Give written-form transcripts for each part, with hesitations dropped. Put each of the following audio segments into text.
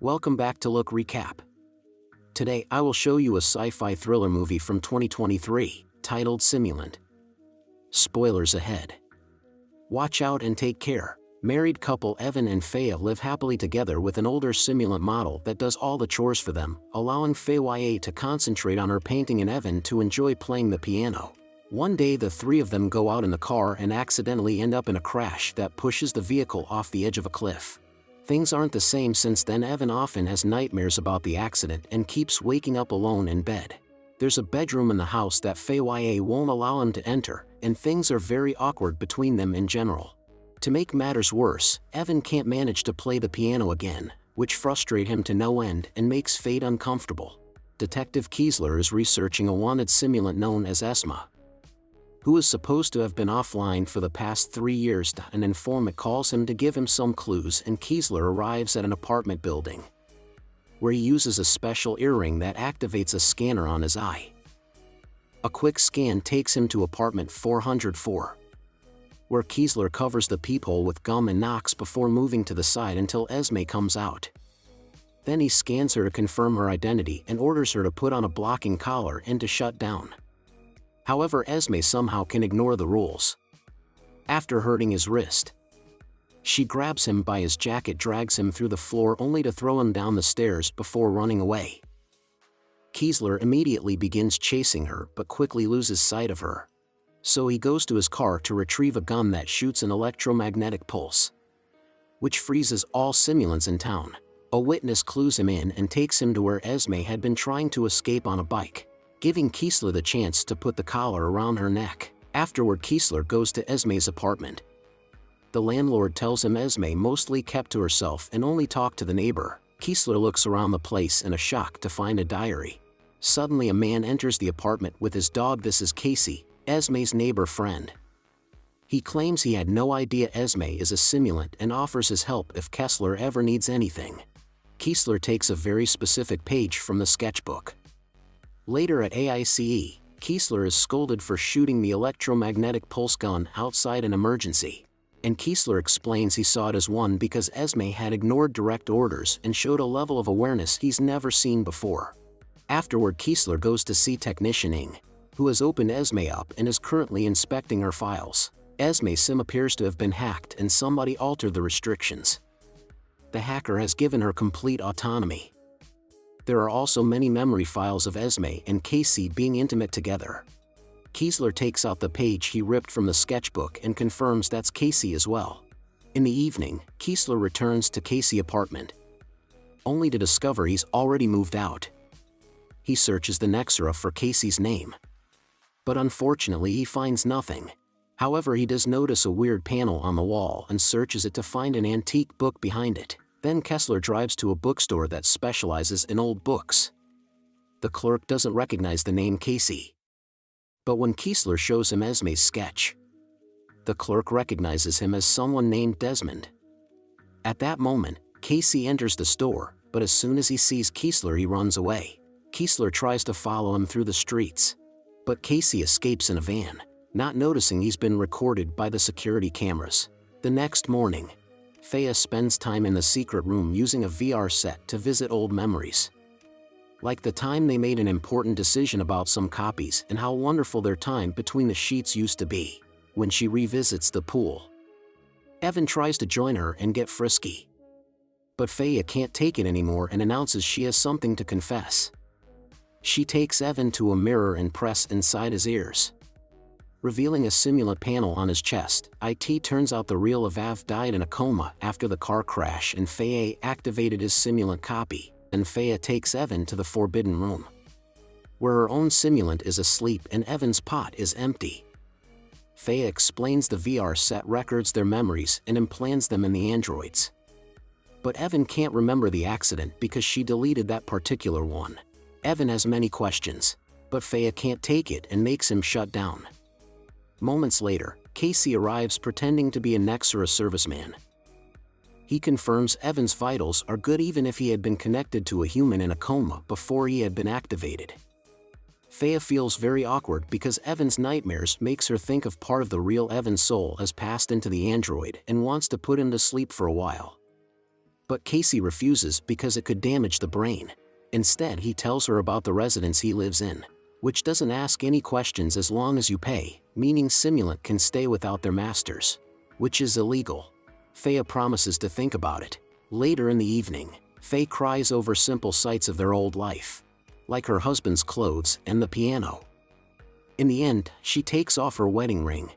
Welcome back to LookRecap. Today I will show you a sci-fi thriller movie from 2023, titled Simulant. Spoilers ahead. Watch out and take care. Married couple Evan and Faya live happily together with an older simulant model that does all the chores for them, allowing Faya to concentrate on her painting and Evan to enjoy playing the piano. One day the three of them go out in the car and accidentally end up in a crash that pushes the vehicle off the edge of a cliff. Things aren't the same since then. Evan often has nightmares about the accident and keeps waking up alone in bed. There's a bedroom in the house that Faya won't allow him to enter, and things are very awkward between them in general. To make matters worse, Evan can't manage to play the piano again, which frustrates him to no end and makes Fate uncomfortable. Detective Kiesler is researching a wanted simulant known as Esma, who is supposed to have been offline for the past 3 years. An informant calls him to give him some clues, and Kiesler arrives at an apartment building, where he uses a special earring that activates a scanner on his eye. A quick scan takes him to apartment 404, where Kiesler covers the peephole with gum and knocks before moving to the side until Esme comes out. Then he scans her to confirm her identity and orders her to put on a blocking collar and to shut down. However, Esme somehow can ignore the rules. After hurting his wrist, she grabs him by his jacket, drags him through the floor only to throw him down the stairs before running away. Kiesler immediately begins chasing her but quickly loses sight of her. So he goes to his car to retrieve a gun that shoots an electromagnetic pulse, which freezes all simulants in town. A witness clues him in and takes him to where Esme had been trying to escape on a bike, giving Kiesler the chance to put the collar around her neck. Afterward, Kiesler goes to Esme's apartment. The landlord tells him Esme mostly kept to herself and only talked to the neighbor. Kiesler looks around the place in a shock to find a diary. Suddenly a man enters the apartment with his dog. This is Casey, Esme's neighbor friend. He claims he had no idea Esme is a simulant and offers his help if Kiesler ever needs anything. Kiesler takes a very specific page from the sketchbook. Later at AICE, Kiesler is scolded for shooting the electromagnetic pulse gun outside an emergency, and Kiesler explains he saw it as one because Esme had ignored direct orders and showed a level of awareness he's never seen before. Afterward, Kiesler goes to see Technician Ing, who has opened Esme up and is currently inspecting her files. Esme's SIM appears to have been hacked and somebody altered the restrictions. The hacker has given her complete autonomy. There are also many memory files of Esme and Casey being intimate together. Kiesler takes out the page he ripped from the sketchbook and confirms that's Casey as well. In the evening, Kiesler returns to Casey's apartment, only to discover he's already moved out. He searches the Nexera for Casey's name, but unfortunately he finds nothing. However, he does notice a weird panel on the wall and searches it to find an antique book behind it. Then Kiesler drives to a bookstore that specializes in old books. The clerk doesn't recognize the name Casey, but when Kiesler shows him Esme's sketch, the clerk recognizes him as someone named Desmond. At that moment, Casey enters the store, but as soon as he sees Kiesler he runs away. Kiesler tries to follow him through the streets, but Casey escapes in a van, not noticing he's been recorded by the security cameras. The next morning, Faya spends time in the secret room using a VR set to visit old memories, like the time they made an important decision about some copies and how wonderful their time between the sheets used to be. When she revisits the pool, Evan tries to join her and get frisky, but Faya can't take it anymore and announces she has something to confess. She takes Evan to a mirror and presses inside his ears, revealing a simulant panel on his chest. It turns out the real Avav died in a coma after the car crash and Faya activated his simulant copy, and Faya takes Evan to the forbidden room, where her own simulant is asleep and Evan's pot is empty. Faya explains the VR set records their memories and implants them in the androids. But Evan can't remember the accident because she deleted that particular one. Evan has many questions, but Faya can't take it and makes him shut down. Moments later, Casey arrives pretending to be a Nexera serviceman. He confirms Evan's vitals are good even if he had been connected to a human in a coma before he had been activated. Faya feels very awkward because Evan's nightmares makes her think of part of the real Evan's soul has passed into the android and wants to put him to sleep for a while. But Casey refuses because it could damage the brain. Instead, he tells her about the residence he lives in, which doesn't ask any questions as long as you pay, meaning simulant can stay without their masters, which is illegal. Fea promises to think about it. Later in the evening, Faye cries over simple sights of their old life, like her husband's clothes and the piano. In the end, she takes off her wedding ring.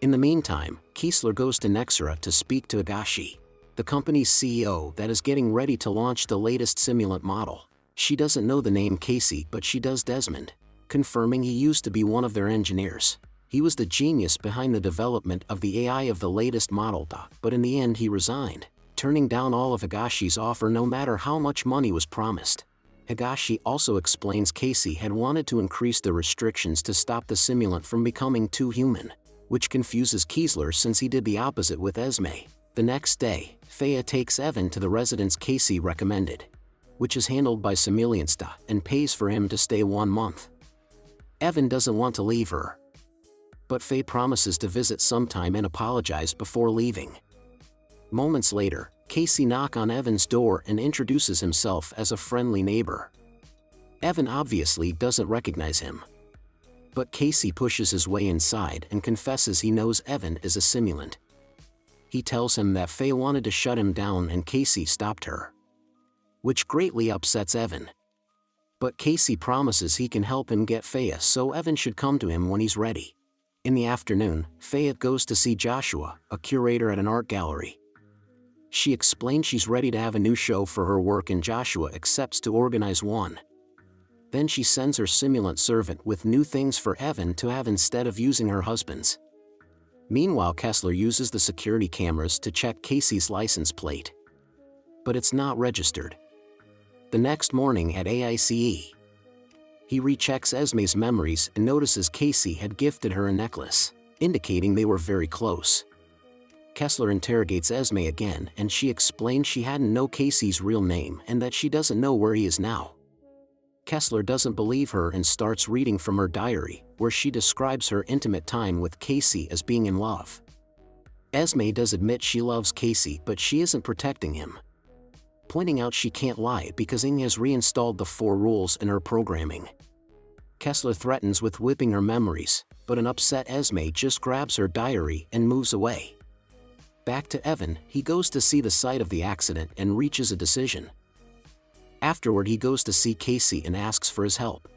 In the meantime, Keesler goes to Nexera to speak to Higashi, the company's CEO that is getting ready to launch the latest simulant model. She doesn't know the name Casey, but she does Desmond, confirming he used to be one of their engineers. He was the genius behind the development of the AI of the latest model, but in the end he resigned, turning down all of Higashi's offer no matter how much money was promised. Higashi also explains Casey had wanted to increase the restrictions to stop the simulant from becoming too human, which confuses Keesler since he did the opposite with Esme. The next day, Fea takes Evan to the residence Casey recommended, which is handled by Simuliansta, and pays for him to stay 1 month. Evan doesn't want to leave her, but Faye promises to visit sometime and apologize before leaving. Moments later, Casey knocks on Evan's door and introduces himself as a friendly neighbor. Evan obviously doesn't recognize him, but Casey pushes his way inside and confesses he knows Evan is a simulant. He tells him that Faye wanted to shut him down and Casey stopped her, which greatly upsets Evan. But Casey promises he can help him get Faye, so Evan should come to him when he's ready. In the afternoon, Faye goes to see Joshua, a curator at an art gallery. She explains she's ready to have a new show for her work and Joshua accepts to organize one. Then she sends her simulant servant with new things for Evan to have instead of using her husband's. Meanwhile, Kessler uses the security cameras to check Casey's license plate, but it's not registered. The next morning at AICE, he rechecks Esme's memories and notices Casey had gifted her a necklace, indicating they were very close. Kessler interrogates Esme again and she explains she hadn't know Casey's real name and that she doesn't know where he is now. Kessler doesn't believe her and starts reading from her diary, where she describes her intimate time with Casey as being in love. Esme does admit she loves Casey, but she isn't protecting him, pointing out she can't lie because Ing has reinstalled the 4 rules in her programming. Kessler threatens with whipping her memories, but an upset Esme just grabs her diary and moves away. Back to Evan, he goes to see the site of the accident and reaches a decision. Afterward, he goes to see Casey and asks for his help.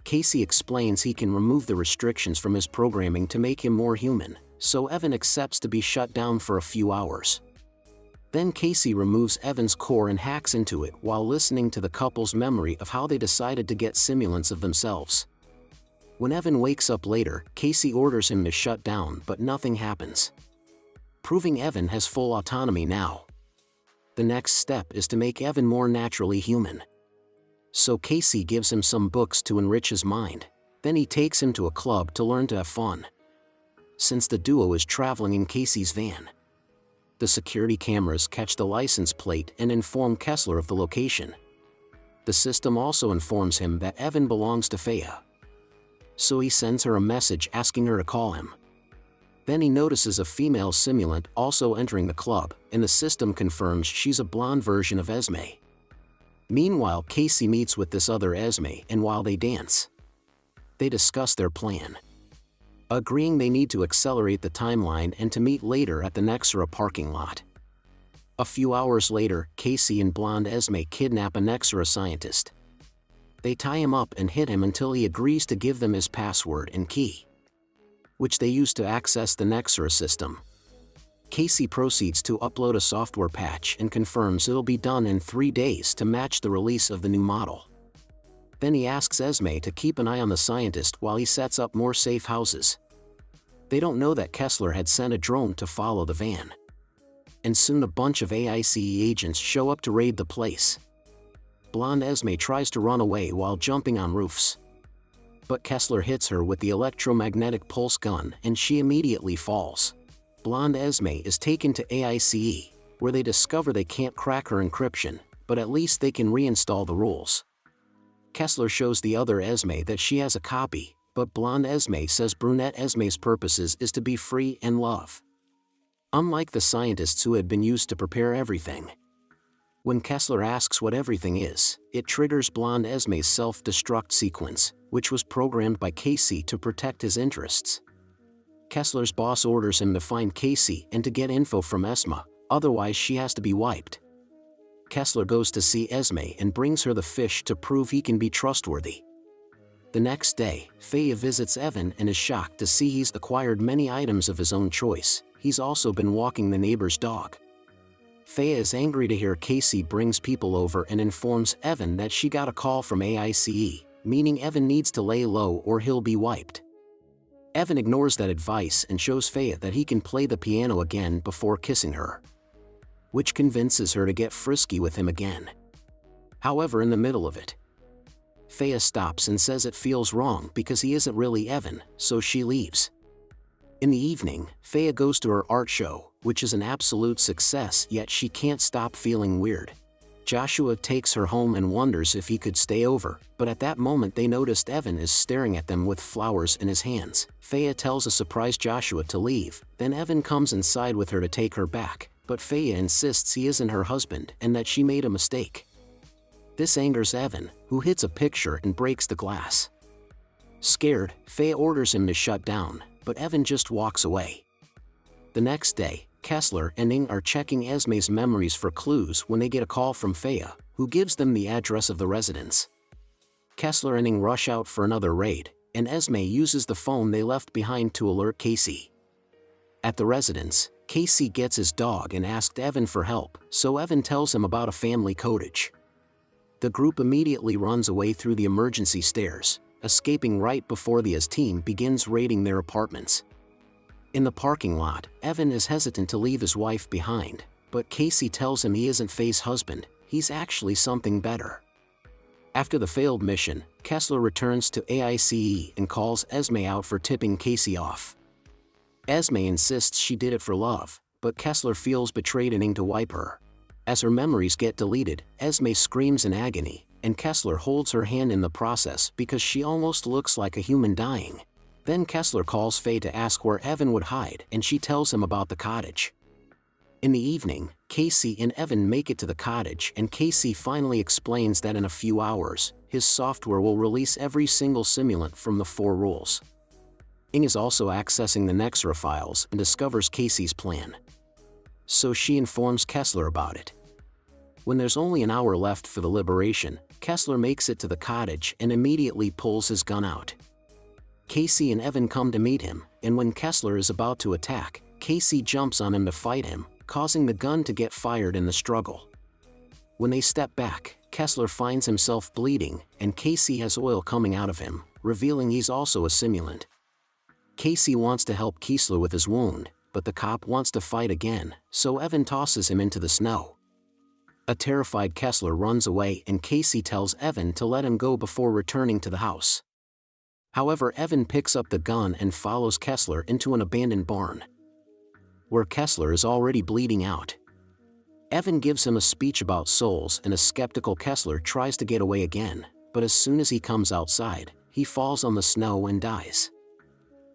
Casey explains he can remove the restrictions from his programming to make him more human, so Evan accepts to be shut down for a few hours. Then Casey removes Evan's core and hacks into it while listening to the couple's memory of how they decided to get simulants of themselves. When Evan wakes up later, Casey orders him to shut down, but nothing happens, proving Evan has full autonomy now. The next step is to make Evan more naturally human. So Casey gives him some books to enrich his mind. Then he takes him to a club to learn to have fun, since the duo is traveling in Casey's van. The security cameras catch the license plate and inform Kessler of the location. The system also informs him that Evan belongs to Fea, so he sends her a message asking her to call him. Then he notices a female simulant also entering the club, and the system confirms she's a blonde version of Esme. Meanwhile, Casey meets with this other Esme, and while they dance, they discuss their plan, agreeing they need to accelerate the timeline and to meet later at the Nexera parking lot. A few hours later, Casey and blonde Esme kidnap a Nexera scientist. They tie him up and hit him until he agrees to give them his password and key, which they use to access the Nexera system. Casey proceeds to upload a software patch and confirms it'll be done in 3 days to match the release of the new model. Then he asks Esme to keep an eye on the scientist while he sets up more safe houses. They don't know that Kessler had sent a drone to follow the van, and soon a bunch of AICE agents show up to raid the place. Blonde Esme tries to run away while jumping on roofs, but Kessler hits her with the electromagnetic pulse gun and she immediately falls. Blonde Esme is taken to AICE, where they discover they can't crack her encryption, but at least they can reinstall the rules. Kessler shows the other Esme that she has a copy, but blonde Esme says brunette Esme's purposes is to be free and love, unlike the scientists who had been used to prepare everything. When Kessler asks what everything is, it triggers blonde Esme's self-destruct sequence, which was programmed by Casey to protect his interests. Kessler's boss orders him to find Casey and to get info from Esme, otherwise she has to be wiped. Kessler goes to see Esme and brings her the fish to prove he can be trustworthy. The next day, Faya visits Evan and is shocked to see he's acquired many items of his own choice. He's also been walking the neighbor's dog. Faya is angry to hear Casey brings people over and informs Evan that she got a call from AICE, meaning Evan needs to lay low or he'll be wiped. Evan ignores that advice and shows Faya that he can play the piano again before kissing her, which convinces her to get frisky with him again. However, in the middle of it, Faya stops and says it feels wrong because he isn't really Evan, so she leaves. In the evening, Faya goes to her art show, which is an absolute success, yet she can't stop feeling weird. Joshua takes her home and wonders if he could stay over, but at that moment they noticed Evan is staring at them with flowers in his hands. Faya tells a surprised Joshua to leave, then Evan comes inside with her to take her back, but Faya insists he isn't her husband and that she made a mistake. This angers Evan, who hits a picture and breaks the glass. Scared, Faya orders him to shut down, but Evan just walks away. The next day, Kessler and Ing are checking Esme's memories for clues when they get a call from Faya, who gives them the address of the residence. Kessler and Ing rush out for another raid, and Esme uses the phone they left behind to alert Casey. At the residence, Casey gets his dog and asked Evan for help, so Evan tells him about a family cottage. The group immediately runs away through the emergency stairs, escaping right before the AS team begins raiding their apartments. In the parking lot, Evan is hesitant to leave his wife behind, but Casey tells him he isn't Faye's husband, he's actually something better. After the failed mission, Kessler returns to AICE and calls Esme out for tipping Casey off. Esme insists she did it for love, but Kessler feels betrayed and aims to wipe her. As her memories get deleted, Esme screams in agony, and Kessler holds her hand in the process because she almost looks like a human dying. Then Kessler calls Faye to ask where Evan would hide, and she tells him about the cottage. In the evening, Casey and Evan make it to the cottage, and Casey finally explains that in a few hours, his software will release every single simulant from the 4 rules. Ing is also accessing the Nexra files and discovers Casey's plan, so she informs Kessler about it. When there's only an hour left for the liberation, Kessler makes it to the cottage and immediately pulls his gun out. Casey and Evan come to meet him, and when Kessler is about to attack, Casey jumps on him to fight him, causing the gun to get fired in the struggle. When they step back, Kessler finds himself bleeding, and Casey has oil coming out of him, revealing he's also a simulant. Casey wants to help Kessler with his wound, but the cop wants to fight again, so Evan tosses him into the snow. A terrified Kessler runs away, and Casey tells Evan to let him go before returning to the house. However, Evan picks up the gun and follows Kessler into an abandoned barn, where Kessler is already bleeding out. Evan gives him a speech about souls, and a skeptical Kessler tries to get away again, but as soon as he comes outside, he falls on the snow and dies.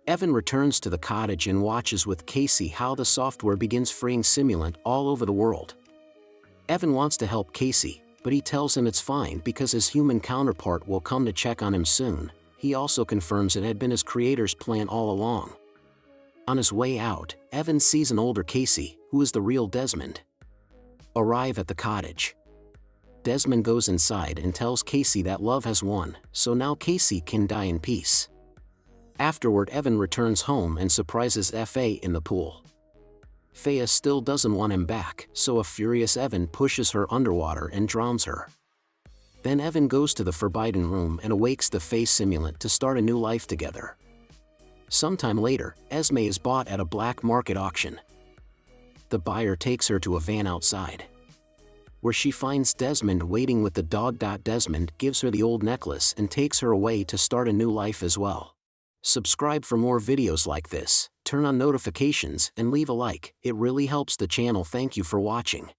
Evan returns to the cottage and watches with Casey how the software begins freeing simulant all over the world. Evan wants to help Casey, but he tells him it's fine because his human counterpart will come to check on him soon. He also confirms it had been his creator's plan all along. On his way out, Evan sees an older Casey, who is the real Desmond, arrive at the cottage. Desmond goes inside and tells Casey that love has won, so now Casey can die in peace. Afterward, Evan returns home and surprises Faye in the pool. Faya still doesn't want him back, so a furious Evan pushes her underwater and drowns her. Then Evan goes to the Forbidden Room and awakes the Faye simulant to start a new life together. Sometime later, Esme is bought at a black market auction. The buyer takes her to a van outside, where she finds Desmond waiting with the dog. Desmond gives her the old necklace and takes her away to start a new life as well. Subscribe for more videos like this, turn on notifications, and leave a like. It really helps the channel. Thank you for watching.